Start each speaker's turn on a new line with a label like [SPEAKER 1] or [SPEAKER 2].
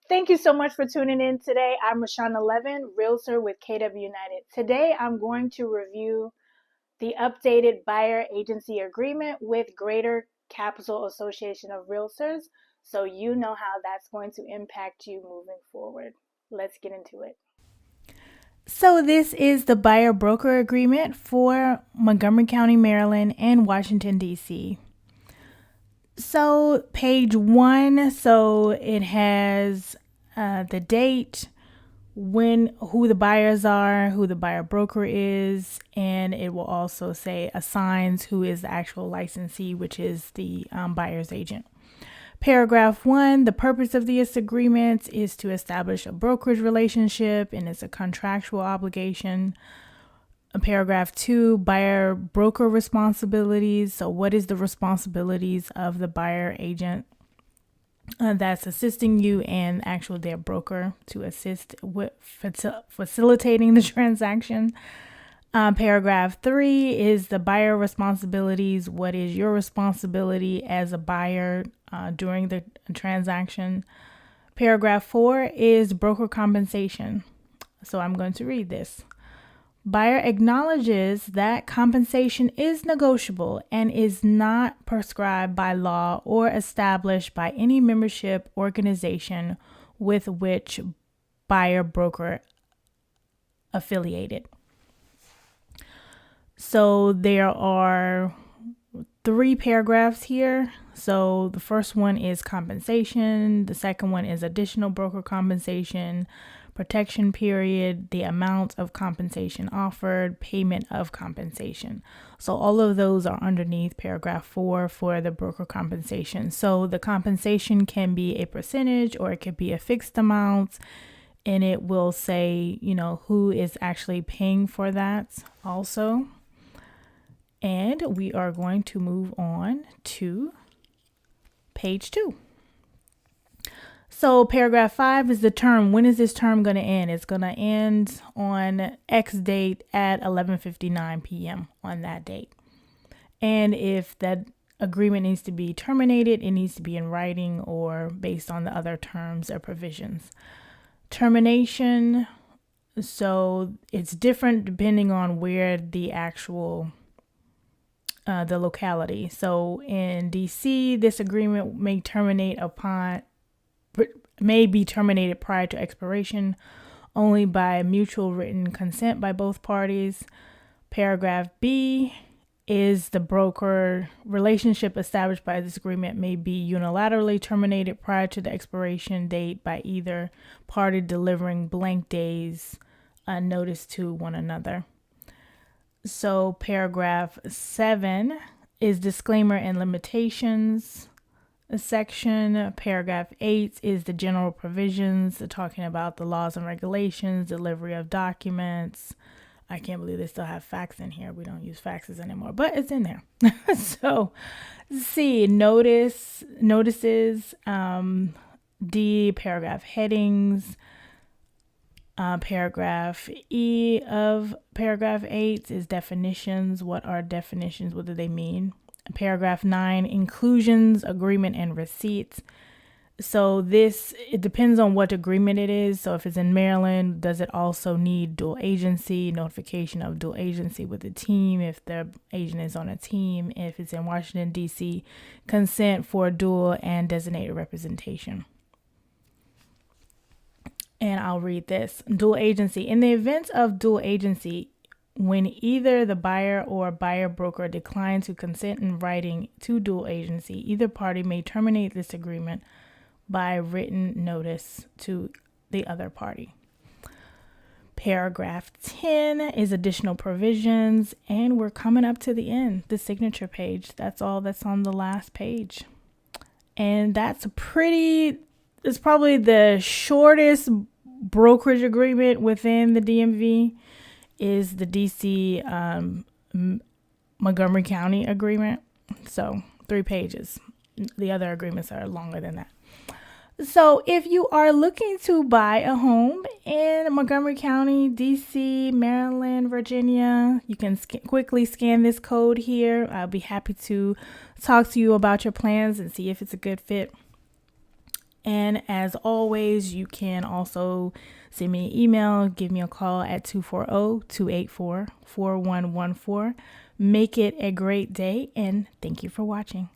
[SPEAKER 1] Thank you so much for tuning in today. I'm Rashana Levin, Realtor with KW United. Today, I'm going to review the updated buyer agency agreement with Greater Capital Association of Realtors so you know how that's going to impact you moving forward. Let's get into it.
[SPEAKER 2] So, this is the buyer broker agreement for Montgomery County, Maryland, and Washington, D.C. So, page one, so it has the date, who the buyers are, who the buyer broker is, and it will also say assigns who is the actual licensee, which is the buyer's agent. Paragraph one, the purpose of this agreement is to establish a brokerage relationship and it's a contractual obligation. Paragraph two, buyer broker responsibilities. So, what is the responsibilities of the buyer agent that's assisting you and actual their broker to assist with facilitating the transaction? Paragraph three is the buyer responsibilities. What is your responsibility as a buyer during the transaction? Paragraph four is broker compensation. So I'm going to read this. Buyer acknowledges that compensation is negotiable and is not prescribed by law or established by any membership organization with which buyer broker affiliated. So there are 3 paragraphs here. So the first one is compensation. The second one is additional broker compensation, protection period, the amount of compensation offered, payment of compensation. So all of those are underneath paragraph 4 for the broker compensation. So the compensation can be a percentage or it could be a fixed amount. And it will say, who is actually paying for that also. And we are going to move on to page 2. So paragraph 5 is the term. When is this term going to end? It's going to end on X date at 11:59 p.m. on that date. And if that agreement needs to be terminated, it needs to be in writing or based on the other terms or provisions. Termination, so it's different depending on where the actual the locality. So in DC, this agreement may be terminated prior to expiration only by mutual written consent by both parties. Paragraph B is the broker relationship established by this agreement may be unilaterally terminated prior to the expiration date by either party delivering blank days notice to one another. So paragraph 7 is disclaimer and limitations section. Paragraph 8 is the general provisions, talking about the laws and regulations, delivery of documents. I can't believe they still have fax in here. We don't use faxes anymore, but it's in there. So C, notices, D, paragraph headings. Paragraph E of paragraph 8 is definitions. What are definitions? What do they mean? Paragraph 9, inclusions, agreement, and receipts. So it depends on what agreement it is. So if it's in Maryland, does it also need dual agency, notification of dual agency with the team if the agent is on a team? If it's in Washington, D.C., consent for dual and designated representation. And I'll read this. Dual agency. In the event of dual agency, when either the buyer or buyer broker declines to consent in writing to dual agency, either party may terminate this agreement by written notice to the other party. Paragraph 10 is additional provisions, and we're coming up to the end, the signature page. That's all that's on the last page. And it's probably the shortest brokerage agreement within the DMV is the DC Montgomery County agreement. So 3 pages. The other agreements are longer than that. So if you are looking to buy a home in Montgomery County, DC, Maryland, Virginia, you can quickly scan this code here. I'll be happy to talk to you about your plans and see if it's a good fit. And as always, you can also send me an email, give me a call at 240-284-4114. Make it a great day, and thank you for watching.